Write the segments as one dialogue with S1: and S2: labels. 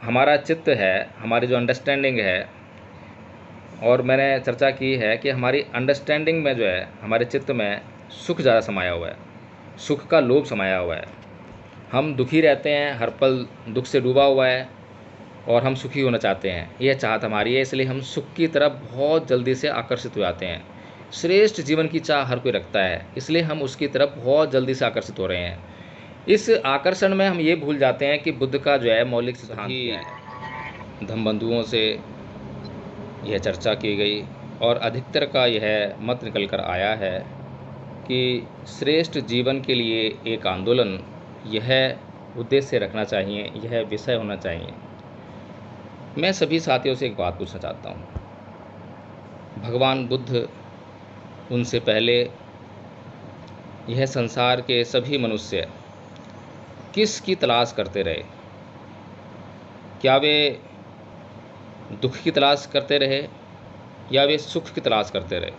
S1: हमारा चित्त है, हमारी जो अंडरस्टैंडिंग है, और मैंने चर्चा की है कि हमारी अंडरस्टैंडिंग में जो है, हमारे चित्त में सुख ज़्यादा समाया हुआ है, सुख का लोभ समाया हुआ है। हम दुखी रहते हैं, हर पल दुख से डूबा हुआ है और हम सुखी होना चाहते हैं, यह चाहत हमारी है। इसलिए हम सुख की तरफ बहुत जल्दी से आकर्षित हो जाते हैं। श्रेष्ठ जीवन की चाह हर कोई रखता है, इसलिए हम उसकी तरफ बहुत जल्दी से आकर्षित हो रहे हैं। इस आकर्षण में हम ये भूल जाते हैं कि बुद्ध का जो है मौलिक सिद्धांत क्या है। धम्मबंधुओं से यह चर्चा की गई और अधिकतर का यह मत निकल कर आया है कि श्रेष्ठ जीवन के लिए एक आंदोलन, यह उद्देश्य रखना चाहिए, यह विषय होना चाहिए। मैं सभी साथियों से एक बात पूछना चाहता हूँ। भगवान बुद्ध, उनसे पहले यह संसार के सभी मनुष्य किस की तलाश करते रहे? क्या वे दुख की तलाश करते रहे या वे सुख की तलाश करते रहे?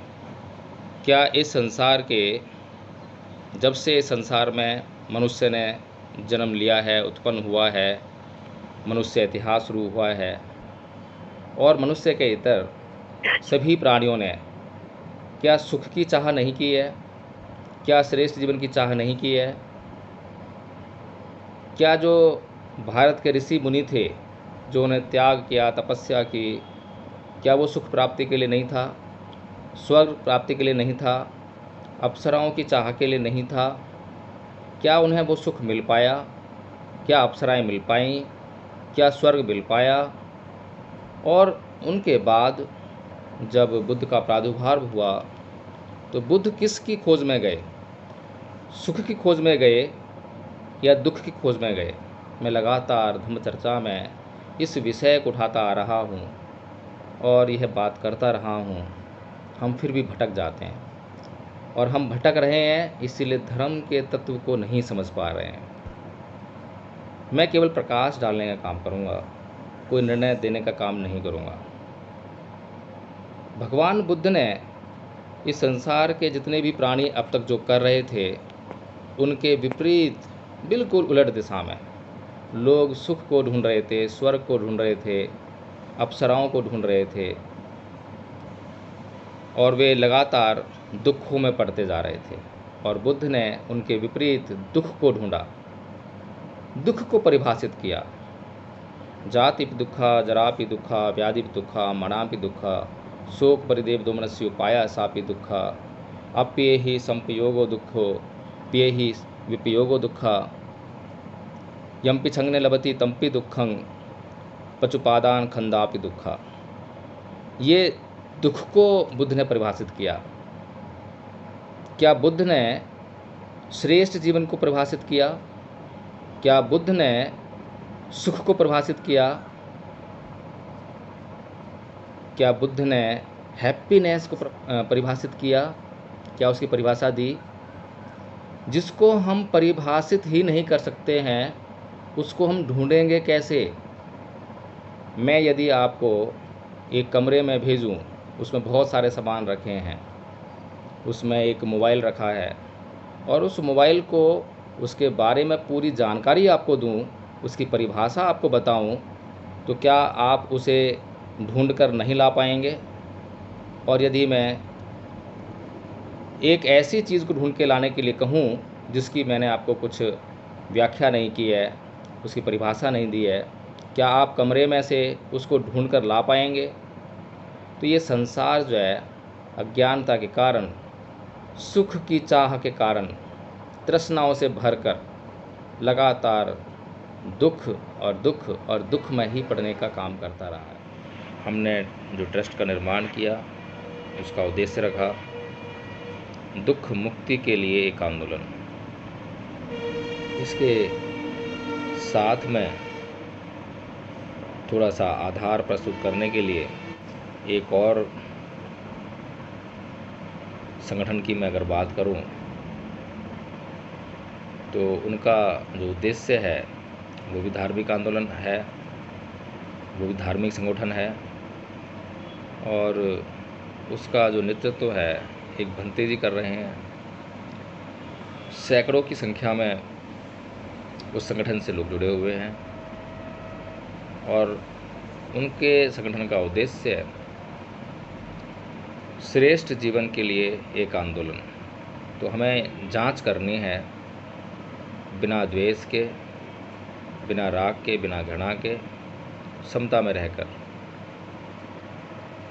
S1: क्या इस संसार के, जब से इस संसार में मनुष्य ने जन्म लिया है, उत्पन्न हुआ है, मनुष्य इतिहास शुरू हुआ है, और मनुष्य के इतर सभी प्राणियों ने क्या सुख की चाह नहीं की है? क्या श्रेष्ठ जीवन की चाह नहीं की है? क्या जो भारत के ऋषि मुनि थे, जो उन्हें त्याग किया, तपस्या की, क्या वो सुख प्राप्ति के लिए नहीं था? स्वर्ग प्राप्ति के लिए नहीं था? अप्सराओं की चाह के लिए नहीं था? क्या उन्हें वो सुख मिल पाया? क्या अप्सराएं मिल पाईं? क्या स्वर्ग मिल पाया? और उनके बाद जब बुद्ध का प्रादुर्भाव हुआ तो बुद्ध किस की खोज में गए? सुख की खोज में गए या दुख की खोज में गए? मैं लगातार धम्म चर्चा में इस विषय को उठाता आ रहा हूँ और यह बात करता रहा हूँ। हम फिर भी भटक जाते हैं, और हम भटक रहे हैं इसीलिए धर्म के तत्व को नहीं समझ पा रहे हैं। मैं केवल प्रकाश डालने का काम करूँगा, कोई निर्णय देने का काम नहीं करूँगा। भगवान बुद्ध ने इस संसार के जितने भी प्राणी अब तक जो कर रहे थे, उनके विपरीत, बिल्कुल उलट दिशा में लोग सुख को ढूंढ रहे थे, स्वर्ग को ढूंढ रहे थे, अप्सराओं को ढूंढ रहे थे, और वे लगातार दुखों में पड़ते जा रहे थे। और बुद्ध ने उनके विपरीत दुख को ढूंढा, दुख को परिभाषित किया। जाति दुखा, जरापि दुखा, व्याधि दुखा, मणापि दुखा, शोक परिदेव दोमनस्य उपाया सापि दुखा, अप्ये ही संपयोगो दुखो, प्ये ही विपयोगो दुखा, यम्पि छंगने लभति तम्पि दुखं, पचुपादान खंदापि दुखा। ये दुख को बुद्ध ने परिभाषित किया। क्या बुद्ध ने श्रेष्ठ जीवन को परिभाषित किया? क्या बुद्ध ने सुख को परिभाषित किया? क्या बुद्ध ने हैप्पीनेस को परिभाषित किया? क्या उसकी परिभाषा दी? जिसको हम परिभाषित ही नहीं कर सकते हैं, उसको हम ढूंढेंगे कैसे? मैं यदि आपको एक कमरे में भेजूं, उसमें बहुत सारे सामान रखे हैं, उसमें एक मोबाइल रखा है, और उस मोबाइल को, उसके बारे में पूरी जानकारी आपको दूं, उसकी परिभाषा आपको बताऊं, तो क्या आप उसे ढूंढ कर नहीं ला पाएंगे? और यदि मैं एक ऐसी चीज़ को ढूंढ के लाने के लिए कहूं जिसकी मैंने आपको कुछ व्याख्या नहीं की है, उसकी परिभाषा नहीं दी है, क्या आप कमरे में से उसको ढूंढ कर ला पाएंगे? तो ये संसार जो है, अज्ञानता के कारण, सुख की चाह के कारण, तृष्णाओं से भरकर लगातार दुख और दुख और दुख में ही पड़ने का काम करता रहा है। हमने जो ट्रस्ट का निर्माण किया, उसका उद्देश्य रखा दुख मुक्ति के लिए एक आंदोलन। इसके साथ में थोड़ा सा आधार प्रस्तुत करने के लिए एक और संगठन की मैं अगर बात करूं, तो उनका जो उद्देश्य है वो भी धार्मिक आंदोलन है, वो भी धार्मिक संगठन है, और उसका जो नेतृत्व है एक भंते जी कर रहे हैं। सैकड़ों की संख्या में उस संगठन से लोग जुड़े हुए हैं। और उनके संगठन का उद्देश्य है श्रेष्ठ जीवन के लिए एक आंदोलन। तो हमें जांच करनी है बिना द्वेष के, बिना राग के, बिना घृणा के, समता में रहकर।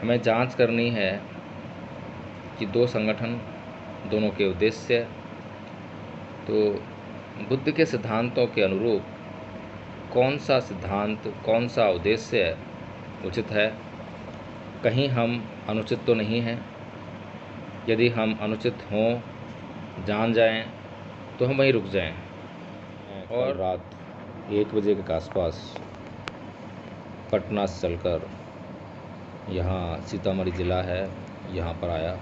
S1: हमें जांच करनी है कि दो संगठन, दोनों के उद्देश्य, तो बुद्ध के सिद्धांतों के अनुरूप कौन सा सिद्धांत, कौन सा उद्देश्य उचित है। कहीं हम अनुचित तो नहीं हैं। यदि हम अनुचित हों, जान जाएं, तो हम वहीं रुक जाएं। और रात 1 बजे के आसपास पटना से चलकर यहाँ सीतामढ़ी ज़िला है, यहाँ पर आया।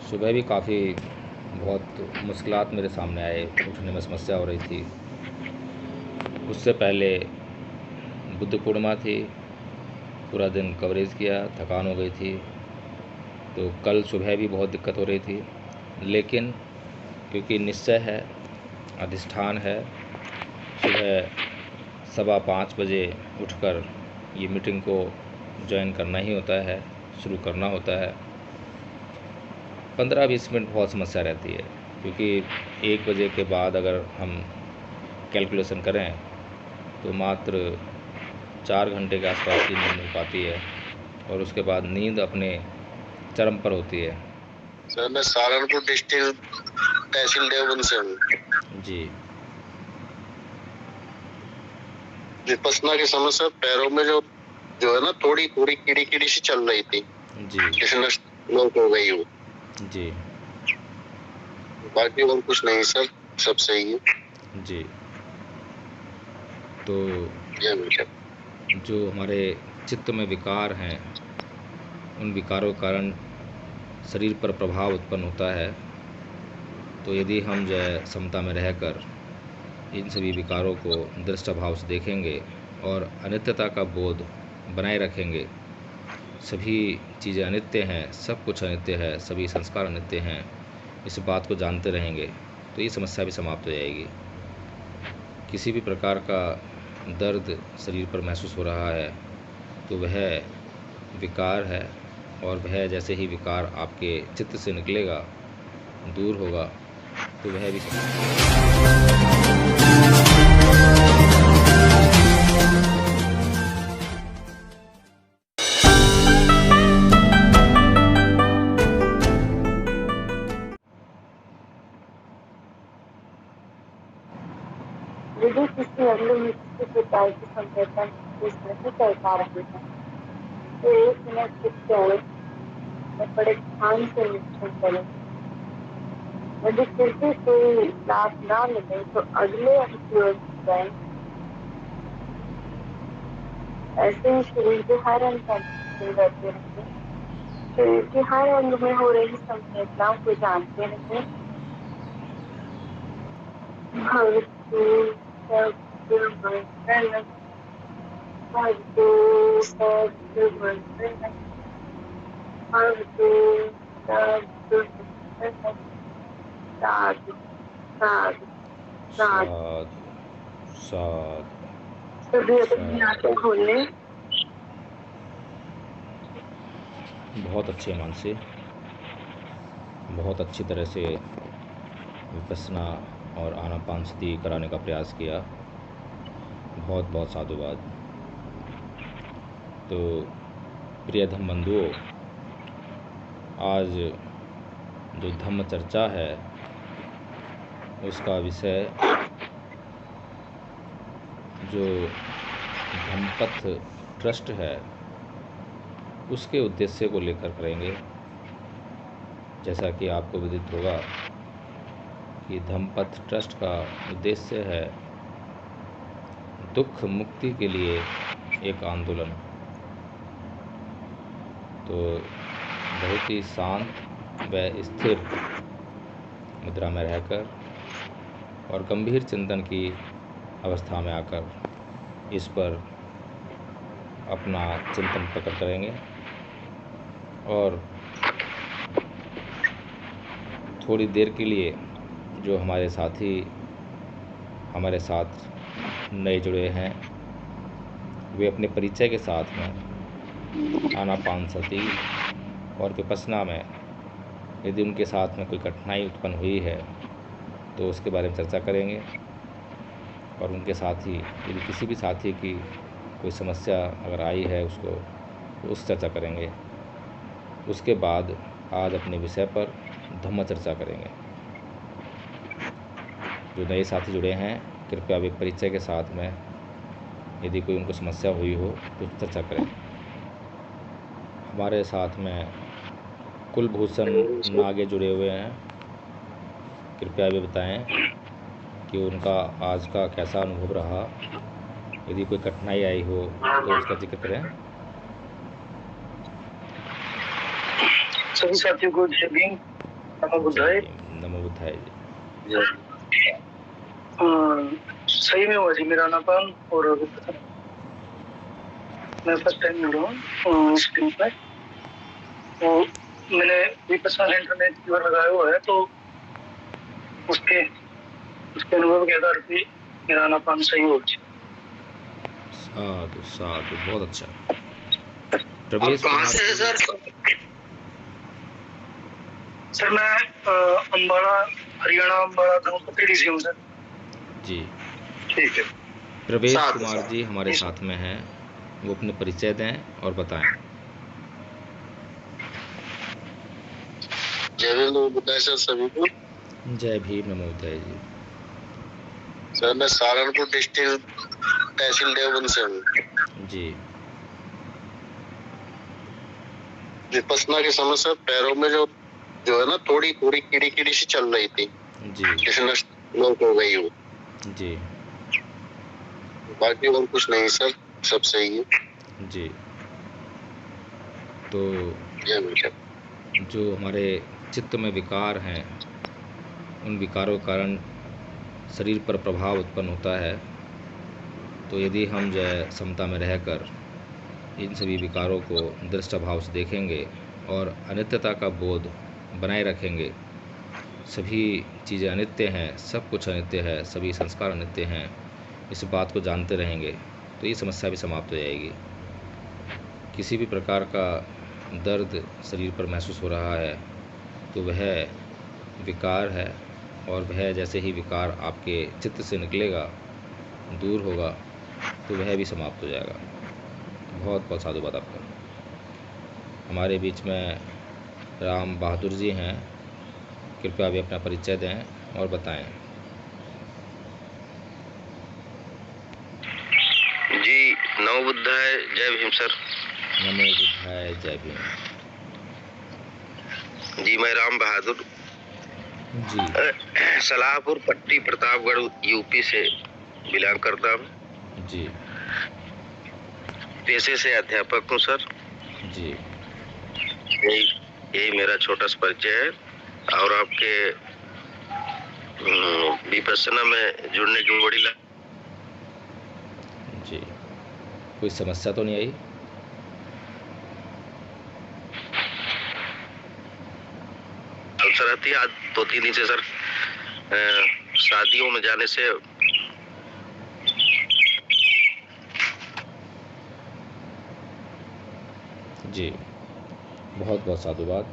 S1: सुबह भी काफ़ी बहुत मुश्किलात मेरे सामने आए, उठने में समस्या हो रही थी। उससे पहले बुद्ध पूर्णिमा थी, पूरा दिन कवरेज किया, थकान हो गई थी। तो कल सुबह भी बहुत दिक्कत हो रही थी, लेकिन क्योंकि निश्चय है, अधिष्ठान है, सुबह 5:15 बजे उठकर ये मीटिंग को ज्वाइन करना ही होता है, शुरू करना होता है। 15-20 मिनट बहुत समस्या रहती है, क्योंकि 1 बजे के बाद अगर हम कैलकुलेशन करें तो मात्र 4 घंटे के आसपास की नींद मिल पाती है, और उसके बाद नींद अपने चरम पर होती है।
S2: सर मैं सहारनपुर डिस्ट्रिक्ट तहसील देवबंद से हूँ
S1: जी।
S2: विपස්සना के समय से पैरों में जो है ना, थोड़ी कीड़ी सी चल रही थी
S1: जी,
S2: जिसमें लोग हो गई हो
S1: जी,
S2: बाकी और कुछ नहीं सर, सब सही है
S1: जी। तो जो हमारे चित्त में विकार हैं, उन विकारों के कारण शरीर पर प्रभाव उत्पन्न होता है। तो यदि हम जो है समता में रहकर इन सभी विकारों को दृष्ट भाव से देखेंगे और अनित्यता का बोध बनाए रखेंगे, सभी चीज़ें अनित्य हैं, सब कुछ अनित्य है, सभी संस्कार अनित्य हैं, इस बात को जानते रहेंगे, तो ये समस्या भी समाप्त हो जाएगी। किसी भी प्रकार का दर्द शरीर पर महसूस हो रहा है तो वह विकार है, और वह जैसे ही विकार आपके चित्त से निकलेगा, दूर होगा, तो वह भी
S3: यदि किसी अन्य व्यक्ति के पिता की संवेदन नहीं कर पा रहे हैं तो 1 मिनट रुक जाए और बड़े ध्यान से निरीक्षण करें। यदि फिर भी कोई लाभ ना मिले तो अगले अंग की ओर जाए। ऐसे ही शरीर के हर अंग का निरीक्षण करते रहें। शरीर के हर अंग में हो रही संवेदनाओं को जानते रहें। भवतु सद्गुणमंगलम्, भवतु सद्गुणमंगलम्, भवतु सद्गुणमंगलम्। साधु साधु साधु।
S1: साध।
S3: सभी अपनी आंखें खोल लें।
S1: बहुत अच्छे मन से, बहुत अच्छी तरह से विपස්සना और आनापानसती कराने का प्रयास किया। बहुत बहुत साधुवाद। तो प्रिय धम्म बंधुओं, आज जो धम्म चर्चा है उसका विषय जो धम्मपथ ट्रस्ट है उसके उद्देश्य को लेकर करेंगे। जैसा कि आपको विदित होगा कि धम्मपथ ट्रस्ट का उद्देश्य है दुख मुक्ति के लिए एक आंदोलन। तो बहुत ही शांत व स्थिर मुद्रा में रहकर और गंभीर चिंतन की अवस्था में आकर इस पर अपना चिंतन प्रकट करेंगे, और थोड़ी देर के लिए जो हमारे साथी हमारे साथ नए जुड़े हैं वे अपने परिचय के साथ में आनापानसति और विपश्यना में यदि उनके साथ में कोई कठिनाई उत्पन्न हुई है तो उसके बारे में चर्चा करेंगे, और उनके साथी यदि किसी भी साथी की कोई समस्या अगर आई है उसको तो उस चर्चा करेंगे। उसके बाद आज अपने विषय पर धम्म चर्चा करेंगे। जो नए साथी जुड़े हैं कृपया वे परिचय के साथ में यदि कोई उनको समस्या हुई हो तो चर्चा करें। हमारे साथ में कुलभूषण नागे जुड़े हुए हैं, कृपया वे बताएं कि उनका आज का कैसा अनुभव रहा। यदि कोई कठिनाई आई हो तो उसका जिक्र करें।
S4: सभी साथियों को जय भीम, नमो बुद्धाय।
S1: नमो बुद्धाय जी।
S4: सही में हुआ जी मेरा आनापान, और मैं फर्स्ट टाइम जुड़ा हूँ इस टीम में। तो मैंने विपश्यना सेंटर में एक बार लगाया हुआ है, तो उसके अनुभव के आधार पे मेरा आनापान सही हो जाए।
S1: साधु साधु, बहुत अच्छा। प्रवेश
S2: कहाँ से है सर?
S4: सर मैं अम्बाड़ा, हरियाणा, अम्बाड़ा गाँव पकड़ी से हूँ सर
S1: जी।
S4: ठीक है।
S1: प्रवेश कुमार जी हमारे साथ में हैं, वो अपने परिचय दें और बताएं।
S2: जय भीम, नमो बुद्धाय सर सभी को।
S1: जय भीम, नमो बुद्धाय जी।
S2: सर मैं सहारनपुर डिस्ट्रिक्ट तहसील देवबंद से हूँ
S1: जी।
S2: विपश्यना की समस्या पैरों में जो है ना थोड़ी थोड़ी कीड़ी सी चल रही थी
S1: जी।
S2: जिसमें लोग हो गई हो
S1: जी।
S2: बाकी और कुछ नहीं सर, सब सही है
S1: जी। तो जो हमारे चित्त में विकार हैं उन विकारों के कारण शरीर पर प्रभाव उत्पन्न होता है। तो यदि हम जो है समता में रहकर इन सभी विकारों को दृष्ट भाव से देखेंगे और अनित्यता का बोध बनाए रखेंगे, सभी चीज़ें अनित्य हैं, सब कुछ अनित्य है, सभी संस्कार अनित्य हैं, इस बात को जानते रहेंगे तो ये समस्या भी समाप्त हो जाएगी। किसी भी प्रकार का दर्द शरीर पर महसूस हो रहा है तो वह विकार है, और वह जैसे ही विकार आपके चित्त से निकलेगा, दूर होगा, तो वह भी समाप्त हो जाएगा। बहुत बहुत साधुवाद आपका। हमारे बीच में राम बहादुर जी हैं, कृपया भी अपना परिचय दें और बताएं।
S2: जी। नमो बुद्धाय, जय भीम सर।
S1: नमो बुद्धाय, जय भीम
S2: जी। मैं राम बहादुर
S1: जी।
S2: सलाहपुर पट्टी प्रतापगढ़ यूपी से बिलोंग करता हूँ
S1: जी।
S2: पेशे से अध्यापक हूँ सर
S1: जी।
S2: यही मेरा छोटा सा परिचय है, और आपके विपश्यना में जुड़ने की बड़ी
S1: जी। कोई समस्या तो नहीं आई?
S2: अवसर आती है। आज 2-3 दिन से सर शादियों में जाने से
S1: जी। बहुत बहुत साधुवाद।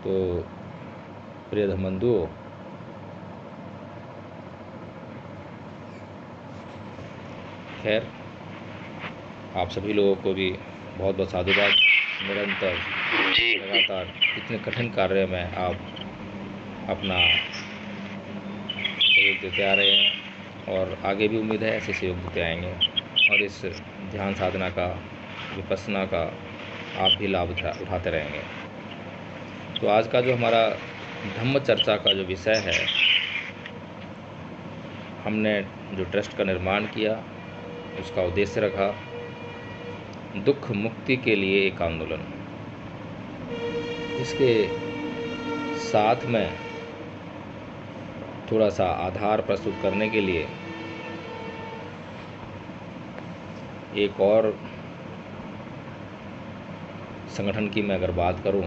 S1: तो प्रिय धर्मबंधुओं, खैर आप सभी लोगों को भी बहुत बहुत साधुवाद। निरंतर लगातार इतने कठिन कार्य में आप अपना सहयोग देते आ रहे हैं, और आगे भी उम्मीद है ऐसे सहयोग देते आएंगे, और इस ध्यान साधना का, विपश्यना का आप भी लाभ उठाते रहेंगे। तो आज का जो हमारा धम्म चर्चा का जो विषय है, हमने जो ट्रस्ट का निर्माण किया उसका उद्देश्य रखा दुख मुक्ति के लिए एक आंदोलन। इसके साथ में थोड़ा सा आधार प्रस्तुत करने के लिए एक और संगठन की मैं अगर बात करूं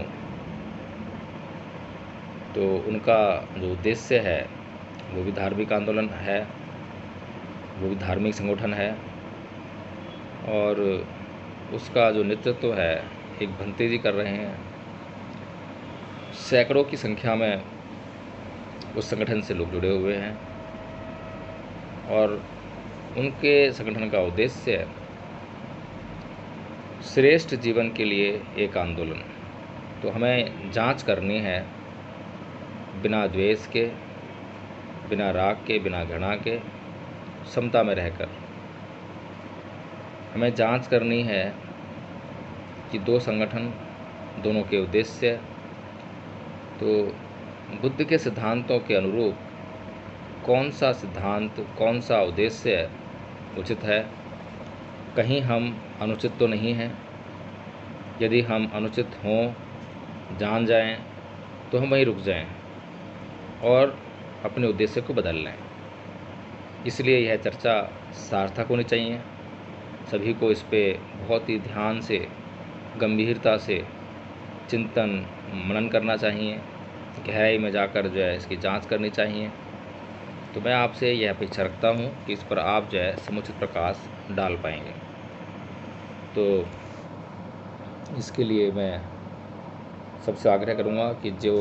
S1: तो उनका जो उद्देश्य है वो भी धार्मिक आंदोलन है, वो भी धार्मिक संगठन है, और उसका जो नेतृत्व है एक भंते जी कर रहे हैं। सैकड़ों की संख्या में उस संगठन से लोग जुड़े हुए हैं और उनके संगठन का उद्देश्य है श्रेष्ठ जीवन के लिए एक आंदोलन। तो हमें जांच करनी है बिना द्वेष के, बिना राग के, बिना घृणा के, समता में रहकर। हमें जांच करनी है कि दो संगठन, दोनों के उद्देश्य, तो बुद्ध के सिद्धांतों के अनुरूप कौन सा सिद्धांत, कौन सा उद्देश्य उचित है। कहीं हम अनुचित तो नहीं हैं। यदि हम अनुचित हों, जान जाएं, तो हम वहीं रुक जाएं और अपने उद्देश्य को बदल लें। इसलिए यह चर्चा सार्थक होनी चाहिए। सभी को इस पे बहुत ही ध्यान से, गंभीरता से चिंतन मनन करना चाहिए। गहराई में जाकर जो है इसकी जांच करनी चाहिए। तो मैं आपसे यह अपेक्षा रखता हूँ कि इस पर आप जो है समुचित प्रकाश डाल पाएंगे। तो इसके लिए मैं सबसे आग्रह करूँगा कि जो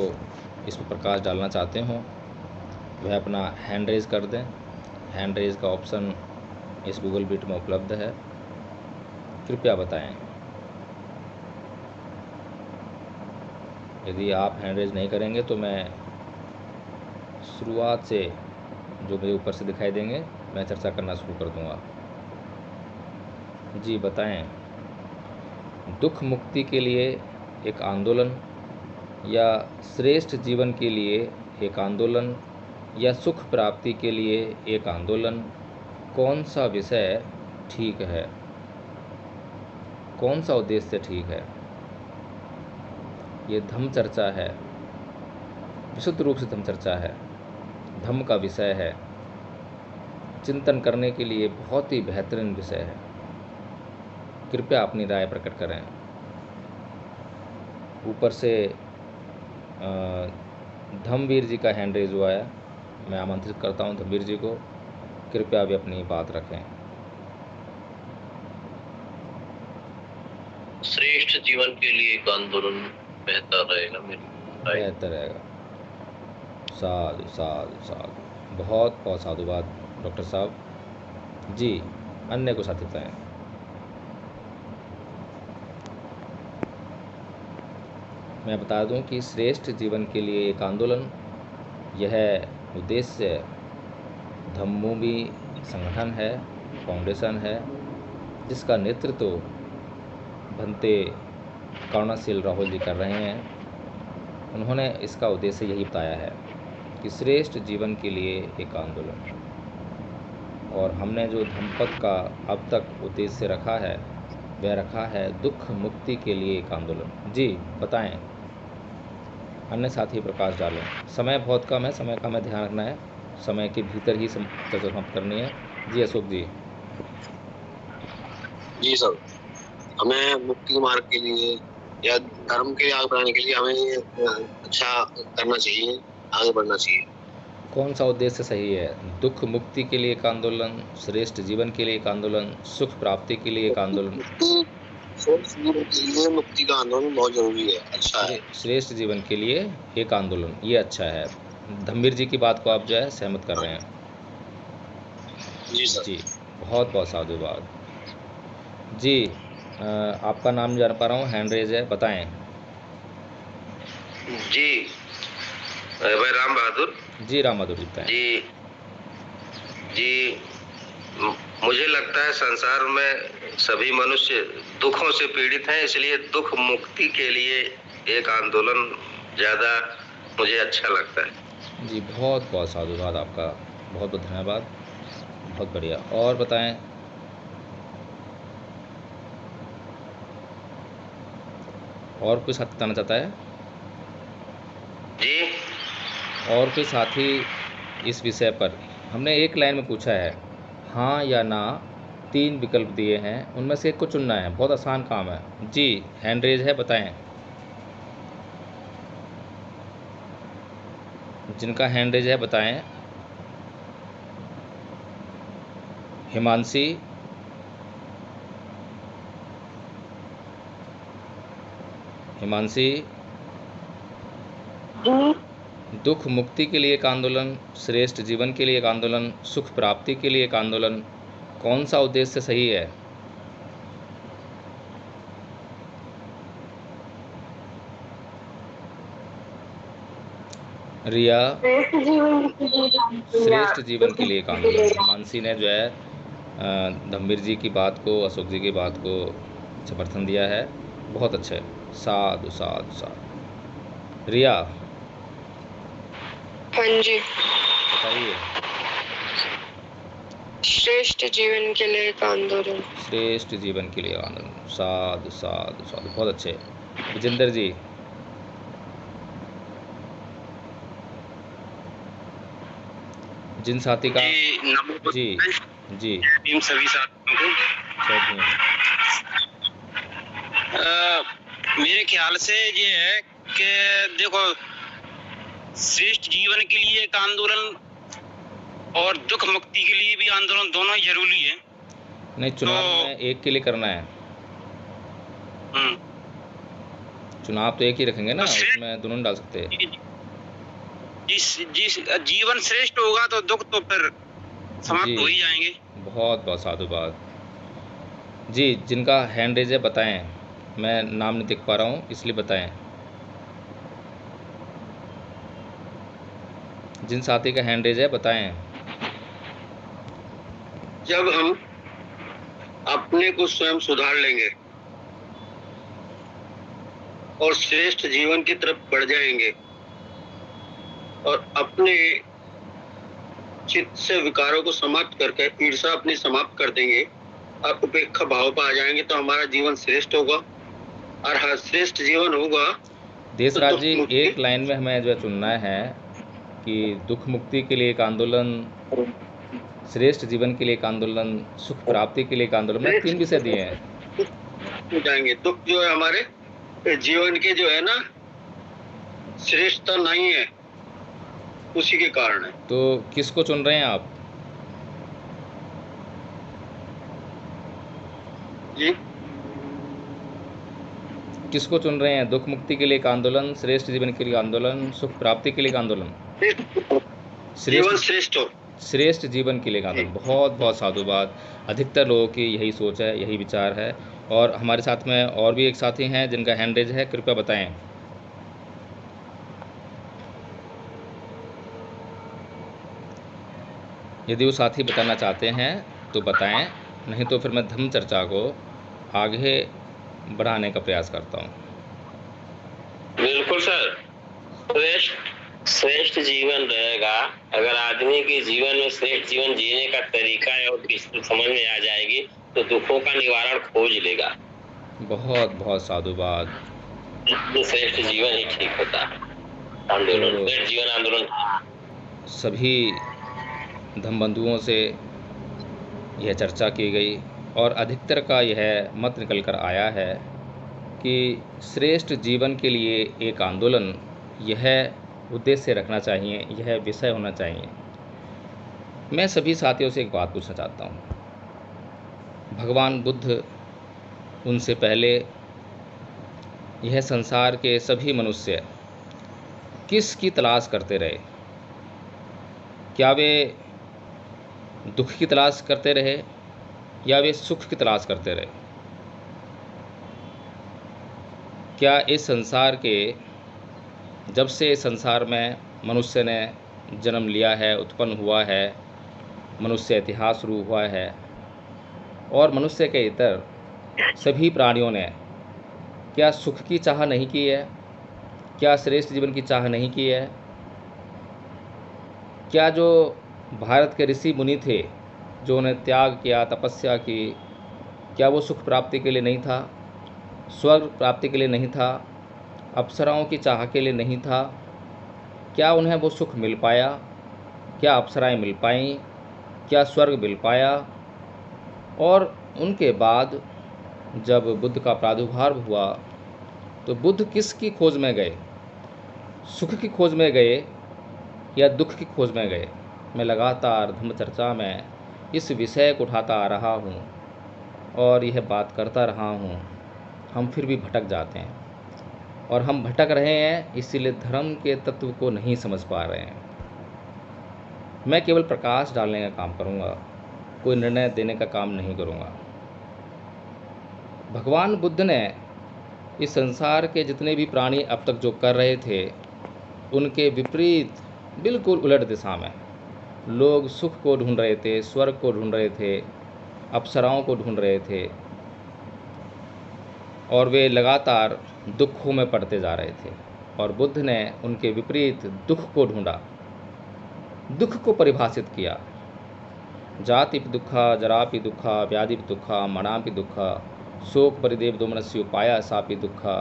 S1: इस पर प्रकाश डालना चाहते हों वह अपना हैंड रेज़ कर दें। हैंड रेज़ का ऑप्शन इस गूगल मीट में उपलब्ध है। कृपया बताएं। यदि आप हैंड रेज़ नहीं करेंगे तो मैं शुरुआत से जो मुझे ऊपर से दिखाई देंगे मैं चर्चा करना शुरू कर दूंगा। जी बताएं, दुख मुक्ति के लिए एक आंदोलन या श्रेष्ठ जीवन के लिए एक आंदोलन या सुख प्राप्ति के लिए एक आंदोलन, कौन सा विषय ठीक है, कौन सा उद्देश्य ठीक है। ये धम्म चर्चा है, विशुद्ध रूप से धम्म चर्चा है, धम्म का विषय है, चिंतन करने के लिए बहुत ही बेहतरीन विषय है। कृपया अपनी राय प्रकट करें। ऊपर से धम्मवीर जी का हैंड रेज हुआ है। मैं आमंत्रित करता हूं धम्मवीर जी को, कृपया भी अपनी बात रखें।
S2: श्रेष्ठ जीवन के लिए एक आंदोलन बेहतर रहेगा,
S1: बेहतर रहेगा। साधु साधु साधु, बहुत बहुत साधुवाद डॉक्टर साहब जी। अन्य को साथ बताएं। मैं बता दूं कि श्रेष्ठ जीवन के लिए एक आंदोलन, यह उद्देश्य धम्मभूमि संगठन है, फाउंडेशन है, जिसका नेतृत्व भंते करुणाशील राहुल जी कर रहे हैं। उन्होंने इसका उद्देश्य यही बताया है कि श्रेष्ठ जीवन के लिए एक आंदोलन। और हमने जो धम्मपद का अब तक उद्देश्य रखा है वह रखा है दुख मुक्ति के लिए एक आंदोलन। जी बताएं, अन्य साथी प्रकाश डालें। समय बहुत कम है, समय का हमें ध्यान रखना है, समय के भीतर ही चर्चा समाप्त करनी है। जी अशोक जी।
S2: जी सर, हमें मुक्ति मार्ग के लिए या धर्म के आगे बढ़ाने के लिए हमें अच्छा करना चाहिए, आगे बढ़ना चाहिए।
S1: कौन सा उद्देश्य सही है? दुख मुक्ति के लिए एक आंदोलन, श्रेष्ठ जीवन के लिए एक आंदोलन, सुख प्राप्ति के लिए एक आंदोलन।
S2: मुक्ति का आंदोलन बहुत जरूरी है, अच्छा है।
S1: श्रेष्ठ जीवन के लिए एक आंदोलन, ये अच्छा है। धम्मवीर जी की बात को आप जो है सहमत कर रहे हैं?
S2: जी सर।
S1: जी बहुत बहुत साधुवाद जी। आपका नाम जान पा रहा हूँ, हैंड रेज है, बताएं।
S2: जी भाई राम बहादुर
S1: जी। राम बहादुर जी बताएं।
S2: जी जी, मुझे लगता है संसार में सभी मनुष्य दुखों से पीड़ित हैं, इसलिए दुख मुक्ति के लिए एक आंदोलन ज्यादा मुझे अच्छा लगता है।
S1: जी बहुत बहुत साधुवाद आपका, बहुत बहुत धन्यवाद, बहुत बढ़िया। और बताएं। और कोई साथी बताना चाहता है?
S2: जी।
S1: और कोई साथी इस विषय पर? हमने एक लाइन में पूछा है, हाँ या ना, 3 विकल्प दिए हैं, उनमें से एक को चुनना है। बहुत आसान काम है। जी हैंड रेज है, बताएं। जिनका हैंड रेज है बताएं। हिमांशी, हिमांशी,
S3: जी
S1: दुख मुक्ति के लिए एक आंदोलन, श्रेष्ठ जीवन के लिए एक आंदोलन, सुख प्राप्ति के लिए एक आंदोलन, कौन सा उद्देश्य सही है? रिया,
S3: श्रेष्ठ जीवन के लिए
S1: श्रेष्ठ जीवन के लिए एक आंदोलन। हिमांशी ने जो है धम्मीर जी की बात को, अशोक जी की बात को समर्थन दिया है, बहुत अच्छे, साधु साधु साधु। रिया
S5: हाँ जी,
S1: बताइए।
S5: श्रेष्ठ जीवन के लिए एक आंदोलन।
S1: श्रेष्ठ जीवन के लिए आंदोलन, साधु साधु साधु, बहुत अच्छे। विजेंद्र जी, जिन साथी का जी जी
S6: टीम सभी साथियों को
S1: जय भीम।
S6: मेरे ख्याल से ये है कि देखो, श्रेष्ठ जीवन के लिए एक आंदोलन और दुख मुक्ति के लिए भी आंदोलन, दोनों ही जरूरी है।
S1: नहीं, चुनाव में एक के लिए करना है। चुनाव तो एक ही रखेंगे ना, उसमें दोनों डाल सकते हैं।
S6: जिस जीवन श्रेष्ठ होगा तो दुख तो फिर समाप्त हो ही जाएंगे।
S1: बहुत बहुत साधुवाद जी। जिनका हैंड रेज है बताएं, मैं नाम नहीं देख पा रहा हूँ इसलिए बताएं। जिन साथी का हैंड रेज है बताएं।
S2: जब हम अपने को स्वयं सुधार लेंगे और श्रेष्ठ जीवन की तरफ बढ़ जाएंगे और अपने चित्त से विकारों को समाप्त करके ईर्ष्या अपनी समाप्त कर देंगे और उपेक्षा भाव पर आ जाएंगे, तो हमारा जीवन श्रेष्ठ होगा। और हर श्रेष्ठ जीवन होगा।
S1: देशराज जी, एक लाइन में हमें जो चुनना है कि दुख मुक्ति के लिए एक आंदोलन, श्रेष्ठ जीवन के लिए एक आंदोलन, सुख प्राप्ति के लिए एक आंदोलन, मैंने 3 विषय दिए हैं।
S2: जाएंगे दुख जो है हमारे जीवन के जो है ना श्रेष्ठता नहीं है, उसी के कारण है।
S1: तो किसको चुन रहे हैं आप?
S2: जी,
S1: किसको चुन रहे हैं? दुख मुक्ति के लिए एक आंदोलन, श्रेष्ठ जीवन के लिए आंदोलन, सुख प्राप्ति के लिए एक आंदोलन,
S2: जीवन श्रेष्ठ हो,
S1: श्रेष्ठ जीवन के लिए एक आंदोलन। बहुत बहुत साधुवाद। अधिकतर लोगों की यही सोच है, यही विचार है। और हमारे साथ में और भी एक साथी हैं जिनका हैंड रेज है, कृपया बताएं। यदि वो साथी बताना चाहते हैं तो बताएं, नहीं तो फिर मैं धम्म चर्चा को आगे बढ़ाने का प्रयास करता हूँ।
S7: बिल्कुल सर, श्रेष्ठ जीवन रहेगा। अगर आदमी के जीवन में श्रेष्ठ जीवन जीने का तरीका है और समझ में आ जाएगी तो दुखों का निवारण खोज लेगा।
S1: बहुत बहुत साधुवाद।
S7: श्रेष्ठ जीवन ही ठीक होता है। आंदोलन, श्रेष्ठ जीवन आंदोलन।
S1: सभी धम्मबंधुओं से यह चर्चा की गई और अधिकतर का यह मत निकल कर आया है कि श्रेष्ठ जीवन के लिए एक आंदोलन, यह उद्देश्य रखना चाहिए, यह विषय होना चाहिए। मैं सभी साथियों से एक बात पूछना चाहता हूँ। भगवान बुद्ध, उनसे पहले यह संसार के सभी मनुष्य किसकी तलाश करते रहे? क्या वे दुख की तलाश करते रहे या वे सुख की तलाश करते रहे? क्या इस संसार के, जब से इस संसार में मनुष्य ने जन्म लिया है, उत्पन्न हुआ है, मनुष्य इतिहास शुरू हुआ है और मनुष्य के इतर सभी प्राणियों ने क्या सुख की चाह नहीं की है? क्या श्रेष्ठ जीवन की चाह नहीं की है? क्या जो भारत के ऋषि मुनि थे, जो उन्हें त्याग किया, तपस्या की, क्या वो सुख प्राप्ति के लिए नहीं था? स्वर्ग प्राप्ति के लिए नहीं था? अप्सराओं की चाह के लिए नहीं था? क्या उन्हें वो सुख मिल पाया? क्या अप्सराएं मिल पाईं? क्या स्वर्ग मिल पाया? और उनके बाद जब बुद्ध का प्रादुर्भाव हुआ तो बुद्ध किसकी खोज में गए? सुख की खोज में गए या दुख की खोज में गए? मैं लगातार धम्म चर्चा में इस विषय को उठाता आ रहा हूँ और यह बात करता रहा हूँ, हम फिर भी भटक जाते हैं। और हम भटक रहे हैं, इसीलिए धर्म के तत्व को नहीं समझ पा रहे हैं। मैं केवल प्रकाश डालने का काम करूँगा, कोई निर्णय देने का काम नहीं करूँगा। भगवान बुद्ध ने इस संसार के जितने भी प्राणी अब तक जो कर रहे थे, उनके विपरीत, बिल्कुल उलट दिशा में लोग सुख को ढूंढ रहे थे, स्वर्ग को ढूंढ रहे थे, अप्सराओं को ढूंढ रहे थे, और वे लगातार दुखों में पड़ते जा रहे थे। और बुद्ध ने उनके विपरीत दुख को ढूंढा, दुख को परिभाषित किया। जाति दुखा, जरापि दुखा, व्याधि दुखा, मणापि दुखा, शोक परिदेव दोमनस्य उपाया सापि दुखा,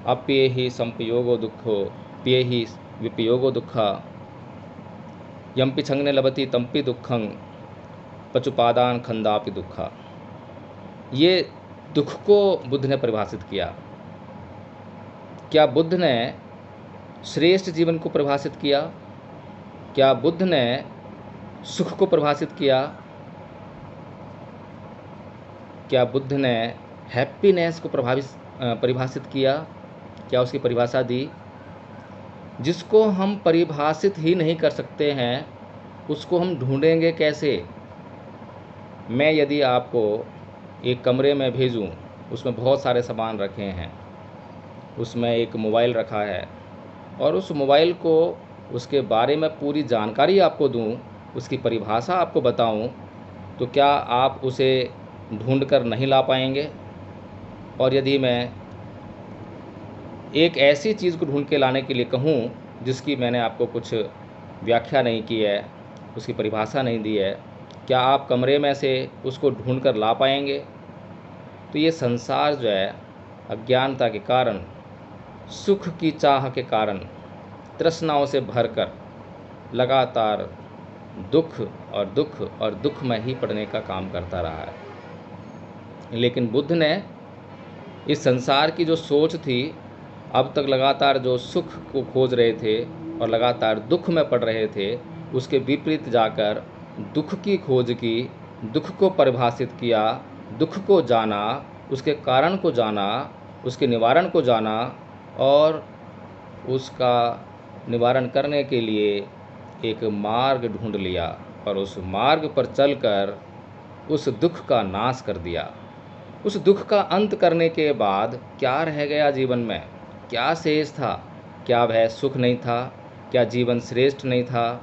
S1: अप्ये ही संपयोगो दुखो, प्ये ही विपयोगो दुखा, यम्पि छंगने लभति तम्पि दुखं, पचुपादान खंदापि दुखा। ये दुख को बुद्ध ने परिभाषित किया। क्या बुद्ध ने श्रेष्ठ जीवन को परिभाषित किया? क्या बुद्ध ने सुख को परिभाषित किया? क्या बुद्ध ने हैप्पीनेस को परिभाषित किया? क्या उसकी परिभाषा दी? जिसको हम परिभाषित ही नहीं कर सकते हैं, उसको हम ढूंढेंगे कैसे? मैं यदि आपको एक कमरे में भेजूं, उसमें बहुत सारे सामान रखे हैं, उसमें एक मोबाइल रखा है, और उस मोबाइल को, उसके बारे में पूरी जानकारी आपको दूं, उसकी परिभाषा आपको बताऊं, तो क्या आप उसे ढूंढ कर नहीं ला पाएंगे? और यदि मैं एक ऐसी चीज़ को ढूंढ के लाने के लिए कहूं जिसकी मैंने आपको कुछ व्याख्या नहीं की है, उसकी परिभाषा नहीं दी है, क्या आप कमरे में से उसको ढूंढ कर ला पाएंगे? तो ये संसार जो है, अज्ञानता के कारण, सुख की चाह के कारण, तृष्णाओं से भरकर लगातार दुख और दुख और दुख में ही पड़ने का काम करता रहा है। लेकिन बुद्ध ने इस संसार की जो सोच थी, अब तक लगातार जो सुख को खोज रहे थे और लगातार दुख में पड़ रहे थे, उसके विपरीत जाकर दुख की खोज की, दुख को परिभाषित किया, दुख को जाना, उसके कारण को जाना, उसके निवारण को जाना, और उसका निवारण करने के लिए एक मार्ग ढूंढ लिया, और उस मार्ग पर चलकर उस दुख का नाश कर दिया। उस दुख का अंत करने के बाद क्या रह गया जीवन में? क्या शेष था? क्या वह सुख नहीं था? क्या जीवन श्रेष्ठ नहीं था?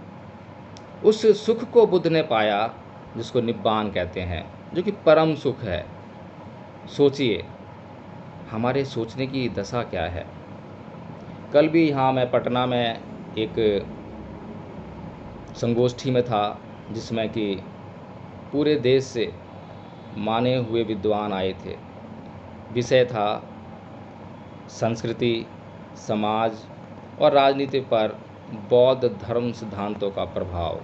S1: उस सुख को बुद्ध ने पाया, जिसको निब्बान कहते हैं, जो कि परम सुख है। सोचिए, हमारे सोचने की दशा क्या है। कल भी यहाँ मैं पटना में एक संगोष्ठी में था, जिसमें कि पूरे देश से माने हुए विद्वान आए थे। विषय था संस्कृति, समाज और राजनीति पर बौद्ध धर्म सिद्धांतों का प्रभाव।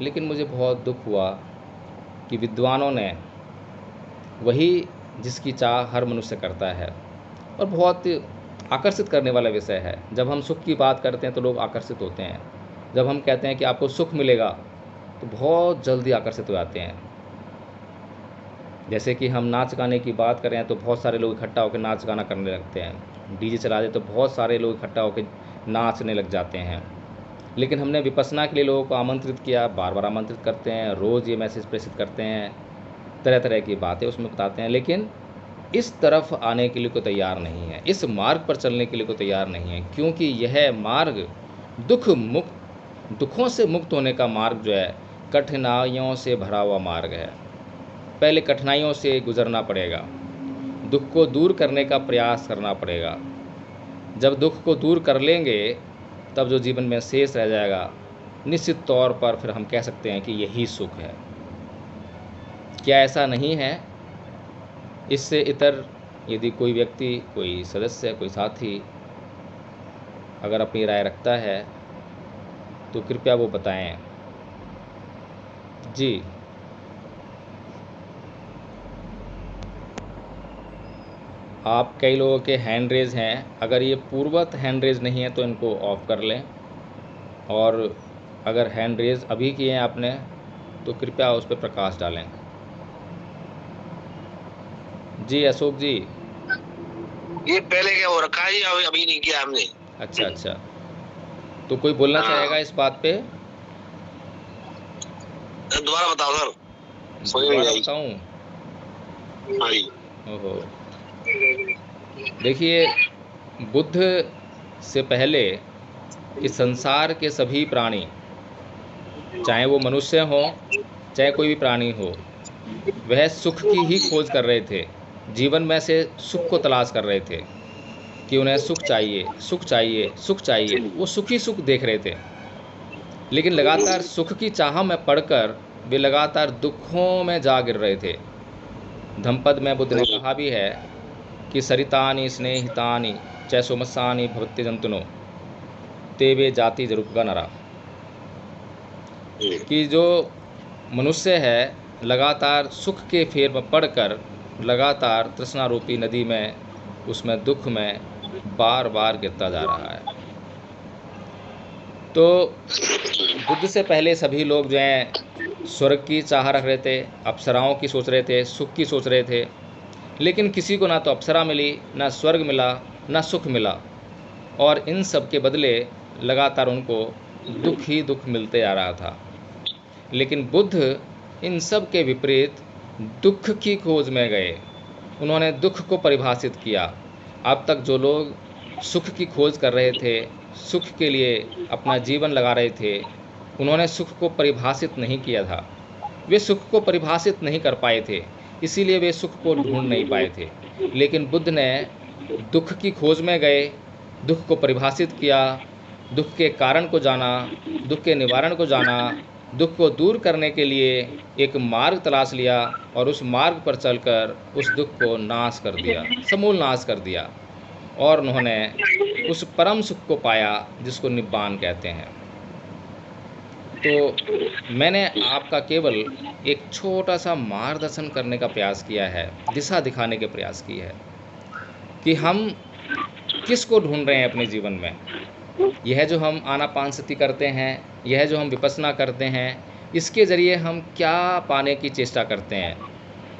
S1: लेकिन मुझे बहुत दुख हुआ कि विद्वानों ने वही जिसकी चाह हर मनुष्य करता है, और बहुत आकर्षित करने वाला विषय है। जब हम सुख की बात करते हैं तो लोग आकर्षित होते हैं। जब हम कहते हैं कि आपको सुख मिलेगा तो बहुत जल्दी आकर्षित हो जाते हैं। जैसे कि हम नाच गाने की बात करें तो बहुत सारे लोग इकट्ठा होकर नाच गाना करने लगते हैं। डीजे चला दे तो बहुत सारे लोग इकट्ठा होकर नाचने लग जाते हैं। लेकिन हमने विपश्यना के लिए लोगों को आमंत्रित किया, बार बार आमंत्रित करते हैं, रोज़ ये मैसेज प्रेषित करते हैं, तरह तरह की बातें उसमें बताते हैं, लेकिन इस तरफ आने के लिए कोई तैयार नहीं है, इस मार्ग पर चलने के लिए कोई तैयार नहीं है। क्योंकि यह मार्ग दुखों से मुक्त होने का मार्ग जो है, कठिनाइयों से भरा हुआ मार्ग है। पहले कठिनाइयों से गुजरना पड़ेगा, दुख को दूर करने का प्रयास करना पड़ेगा। जब दुख को दूर कर लेंगे, तब जो जीवन में शेष रह जाएगा, निश्चित तौर पर फिर हम कह सकते हैं कि यही सुख है। क्या ऐसा नहीं है? इससे इतर यदि कोई व्यक्ति, कोई सदस्य, कोई साथी अगर अपनी राय रखता है तो कृपया वो बताएं। जी, आप कई लोगों के हैंड रेज हैं, अगर ये पूर्ववत हैंड रेज नहीं है तो इनको ऑफ कर लें, और अगर हैंड रेज अभी किए हैं आपने तो कृपया उस पर प्रकाश डालें। जी अशोक जी।
S2: ये पहले क्या हो रखा है, ये अभी नहीं किया हमने।
S1: अच्छा अच्छा, तो कोई बोलना
S2: हाँ।
S1: चाहेगा इस बात पे?
S2: दोबारा बताओ सर।
S1: दोबारा बताऊं?
S2: हाँ जी।
S1: ओहो, देखिए, बुद्ध से पहले इस संसार के सभी प्राणी, चाहे वो मनुष्य हो चाहे कोई भी प्राणी हो, वह सुख की ही खोज कर रहे थे। जीवन में से सुख को तलाश कर रहे थे कि उन्हें सुख चाहिए, सुख चाहिए, सुख चाहिए। वो सुख ही सुख देख रहे थे। लेकिन लगातार सुख की चाह में पड़कर वे लगातार दुखों में जा गिर रहे थे। धम्पद में बुद्ध ने कहा भी है कि सरितानि स्नेहितानि चैसोमसानि भवत्य जंतुनो ते वे जाति जरूपगा नरा, कि जो मनुष्य है लगातार सुख के फेर में पड़कर लगातार तृष्णा रूपी नदी में, उसमें दुख में बार बार गिरता जा रहा है। तो बुद्ध से पहले सभी लोग जो हैं स्वर्ग की चाह रख रहे थे, अप्सराओं की सोच रहे थे, सुख की सोच रहे थे। लेकिन किसी को ना तो अप्सरा मिली, ना स्वर्ग मिला, ना सुख मिला, और इन सब के बदले लगातार उनको दुख ही दुख मिलते आ रहा था। लेकिन बुद्ध इन सब के विपरीत दुख की खोज में गए। उन्होंने दुख को परिभाषित किया। अब तक जो लोग सुख की खोज कर रहे थे, सुख के लिए अपना जीवन लगा रहे थे, उन्होंने सुख को परिभाषित नहीं किया था। वे सुख को परिभाषित नहीं कर पाए थे, इसीलिए वे सुख को ढूंढ नहीं पाए थे। लेकिन बुद्ध ने दुख की खोज में गए, दुख को परिभाषित किया, दुख के कारण को जाना, दुख के निवारण को जाना, दुख को दूर करने के लिए एक मार्ग तलाश लिया और उस मार्ग पर चलकर उस दुख को नाश कर दिया, समूल नाश कर दिया, और उन्होंने उस परम सुख को पाया जिसको निब्बान कहते हैं। तो मैंने आपका केवल एक छोटा सा मार्गदर्शन करने का प्रयास किया है, दिशा दिखाने के प्रयास की है कि हम किसको ढूंढ रहे हैं अपने जीवन में। यह जो हम आनापानसति करते हैं, यह जो हम विपස්සना करते हैं, इसके ज़रिए हम क्या पाने की चेष्टा करते हैं?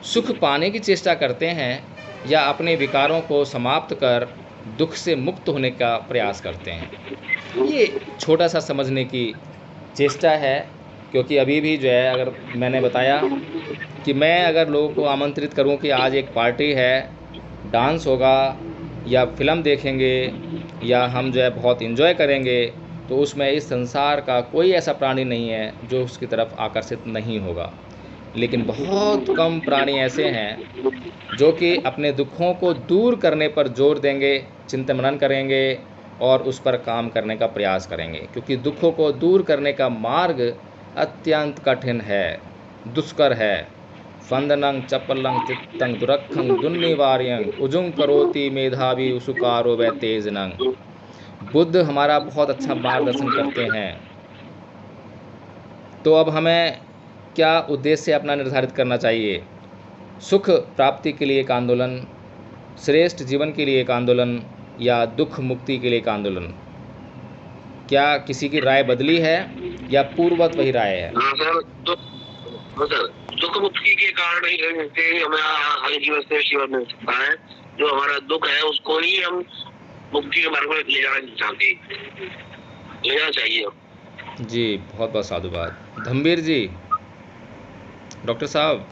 S1: सुख पाने की चेष्टा करते हैं या अपने विकारों को समाप्त कर दुख से मुक्त होने का प्रयास करते हैं? ये छोटा सा समझने की चेष्टा है, क्योंकि अभी भी जो है, अगर मैंने बताया कि मैं अगर लोगों को आमंत्रित करूं कि आज एक पार्टी है, डांस होगा या फिल्म देखेंगे या हम जो है बहुत एंजॉय करेंगे, तो उसमें इस संसार का कोई ऐसा प्राणी नहीं है जो उसकी तरफ आकर्षित नहीं होगा। लेकिन बहुत कम प्राणी ऐसे हैं जो कि अपने दुखों को दूर करने पर जोर देंगे, चिंतन मनन करेंगे और उस पर काम करने का प्रयास करेंगे, क्योंकि दुखों को दूर करने का मार्ग अत्यंत कठिन है, दुष्कर है। फंदनंग चपलंग चित्तंग दुरखंग दुन्निवार्यंग उजुंग करोति मेधावी उसुकारो व तेजनंग। बुद्ध हमारा बहुत अच्छा मार्गदर्शन करते हैं। तो अब हमें क्या उद्देश्य अपना निर्धारित करना चाहिए? सुख प्राप्ति के लिए एक आंदोलन, श्रेष्ठ जीवन के लिए एक आंदोलन, या दुख मुक्ति के लिए एक आंदोलन? क्या किसी की राय बदली है या पूर्ववत वही राय है?
S2: दुख मुक्ति के कारण ही हमें आगे जीवन श्रेष्ठ जीवन मिल सकता है। जो हमारा दुख है उसको ही हम मुक्ति के मार्ग में ले जाना चाहते, ले जाना चाहिए।
S1: जी, बहुत बहुत साधुवाद। धम्बीर जी, डॉक्टर साहब,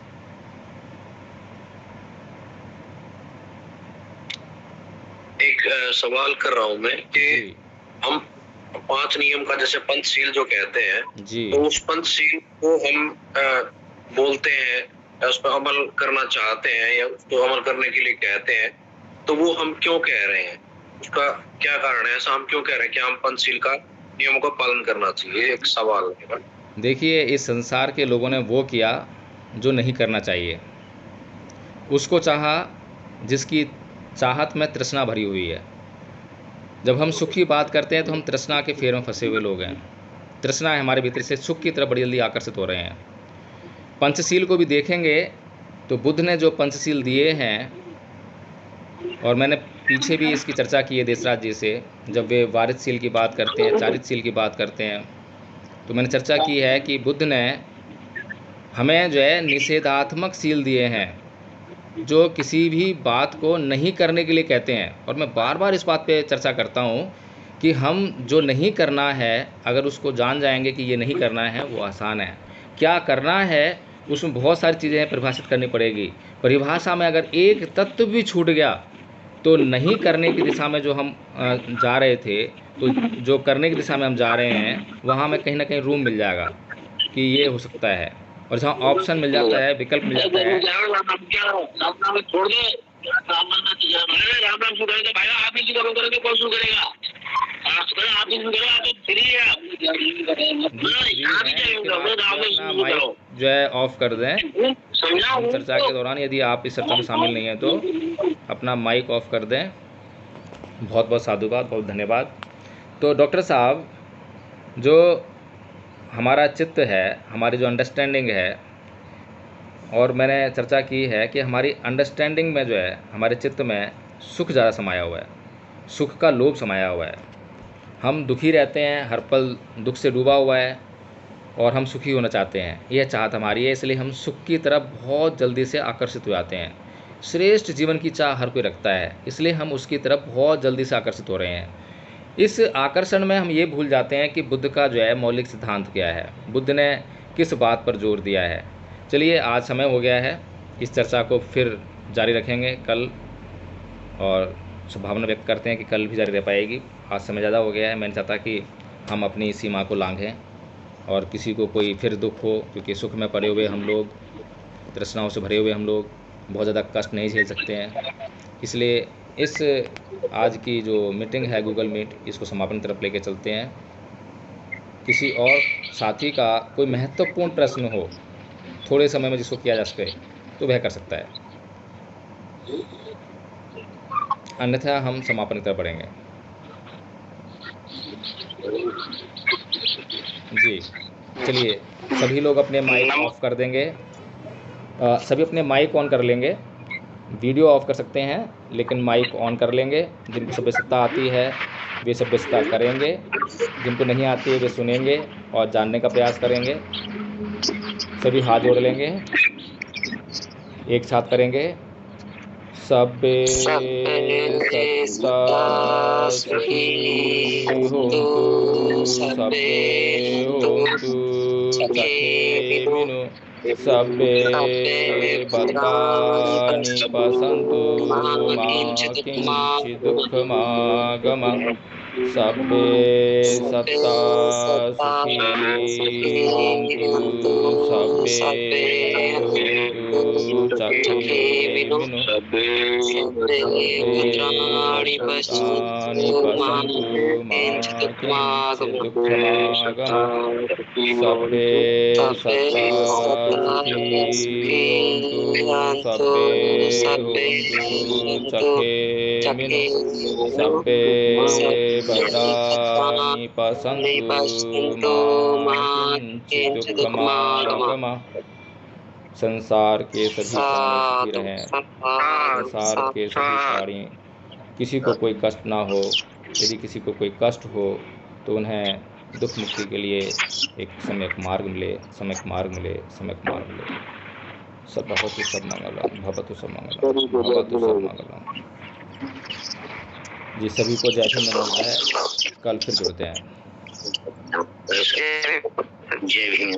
S2: एक सवाल कर रहा हूँ मैं कि हम 5 नियम का, जैसे पंचशील जो कहते हैं
S1: जी,
S2: तो उस पंचशील को हम बोलते हैं, उस पर अमल करना चाहते हैं या उसको अमल करने के लिए कहते हैं, तो वो हम क्यों कह रहे हैं? उसका क्या कारण है? ऐसा हम क्यों कह रहे हैं कि हम पंचशील का नियमों का पालन करना चाहिए? एक सवाल है।
S1: देखिए, इस संसार के लोगों ने वो किया जो नहीं करना चाहिए, उसको चाहा जिसकी चाहत में तृष्णा भरी हुई है। जब हम सुख की बात करते हैं तो हम तृष्णा के फेर में फंसे हुए लोग हैं। तृष्णा है हमारे भीतर से, सुख की तरफ बड़ी जल्दी आकर्षित हो रहे हैं। पंचशील को भी देखेंगे तो बुद्ध ने जो पंचशील दिए हैं, और मैंने पीछे भी इसकी चर्चा की है देशराज जी से, जब वे वारितशील की बात करते हैं, चारितशील की बात करते हैं, तो मैंने चर्चा की है कि बुद्ध ने हमें जो है निषेधात्मक शील दिए हैं, जो किसी भी बात को नहीं करने के लिए कहते हैं। और मैं बार बार इस बात पे चर्चा करता हूँ कि हम जो नहीं करना है, अगर उसको जान जाएंगे कि ये नहीं करना है, वो आसान है। क्या करना है उसमें बहुत सारी चीज़ें परिभाषित करनी पड़ेगी। परिभाषा में अगर एक तत्व भी छूट गया तो नहीं करने की दिशा में जो हम जा रहे थे, तो जो करने की दिशा में हम जा रहे हैं वहाँ में कहीं ना कहीं रूम मिल जाएगा कि ये हो सकता है। और जहाँ ऑप्शन मिल जाता है, विकल्प मिल जाता है,
S7: छोड़ दे। राम राम शुरू करेगा भाई, आप ही शुरू करेंगे, कौन शुरू करेगा? आप ही शुरू करो, आप फ्री है।
S1: अपना माइक जो है ऑफ कर दें। चर्चा के दौरान यदि आप इस चर्चा में शामिल नहीं हैं तो अपना माइक ऑफ कर दें। बहुत बहुत साधुवाद, बहुत धन्यवाद। तो डॉक्टर साहब, जो हमारा चित्त है, हमारी जो अंडरस्टैंडिंग है, और मैंने चर्चा की है कि हमारी अंडरस्टैंडिंग में जो है, हमारे चित्त में सुख ज़्यादा समाया हुआ है, सुख का लोभ समाया हुआ है। हम दुखी रहते हैं, हर पल दुख से डूबा हुआ है, और हम सुखी होना चाहते हैं, यह चाहत हमारी है। इसलिए हम सुख की तरफ बहुत जल्दी से आकर्षित हो जाते हैं। श्रेष्ठ जीवन की चाह हर कोई रखता है, इसलिए हम उसकी तरफ बहुत जल्दी से आकर्षित हो रहे हैं। इस आकर्षण में हम ये भूल जाते हैं कि बुद्ध का जो है मौलिक सिद्धांत क्या है, बुद्ध ने किस बात पर जोर दिया है। चलिए, आज समय हो गया है, इस चर्चा को फिर जारी रखेंगे कल, और संभावना व्यक्त करते हैं कि कल भी जारी रह पाएगी। आज समय ज़्यादा हो गया है, मैं नहीं चाहता कि हम अपनी सीमा को लांघें और किसी को कोई फिर दुख हो, क्योंकि सुख में पड़े हुए हम लोग, तृष्णाओं से भरे हुए हम लोग बहुत ज़्यादा कष्ट नहीं झेल सकते हैं। इसलिए इस आज की जो मीटिंग है गूगल मीट, इसको समापन की तरफ लेके चलते हैं। किसी और साथी का कोई महत्वपूर्ण प्रश्न हो थोड़े समय में जिसको किया जा सके तो वह कर सकता है, अन्यथा हम समापन की तरफ बढ़ेंगे। जी, चलिए, सभी लोग अपने माइक ऑफ कर देंगे। सभी अपने माइक ऑन कर लेंगे। वीडियो ऑफ कर सकते हैं लेकिन माइक ऑन कर लेंगे। जिनको सभ्यता आती है वे सभ्यता करेंगे, जिनको नहीं आती है वे सुनेंगे और जानने का प्रयास करेंगे। सभी हाथ जोड़ लेंगे, एक साथ करेंगे। सबे सत्ता सुखी होतु, सबे होतु सखे विनु, सबे भद्राणि पश्यन्तु मा किञ्चित् दुःखमागमः। सबे सत्ता सुखी होन्तु, सबे होतु सखे विनु, सबे भद्राणि पश्यन्तु मा किञ्चित् दुःखमागमः। सबे सत्ता सुखी होन्तु, सबे होतु सखे विनु, सबे भद्राणि पश्यन्तु मा किञ्चित् दुःखमागमः। संसार के सभी प्राणी सुखी रहें, संसार के सभी प्राणी, किसी को कोई कष्ट ना हो। यदि किसी को कोई कष्ट हो तो उन्हें दुख मुक्ति के लिए एक सम्यक मार्ग मिले, सम्यक मार्ग मिले, सम्यक मार्ग मिले। सब भवतु सब मंगलम, भवतु सब मंगलम, भवतु सब मंगलम। जी, सभी को जय भीम मिलता है। कल फिर जुड़ते हैं।
S7: जय भीम।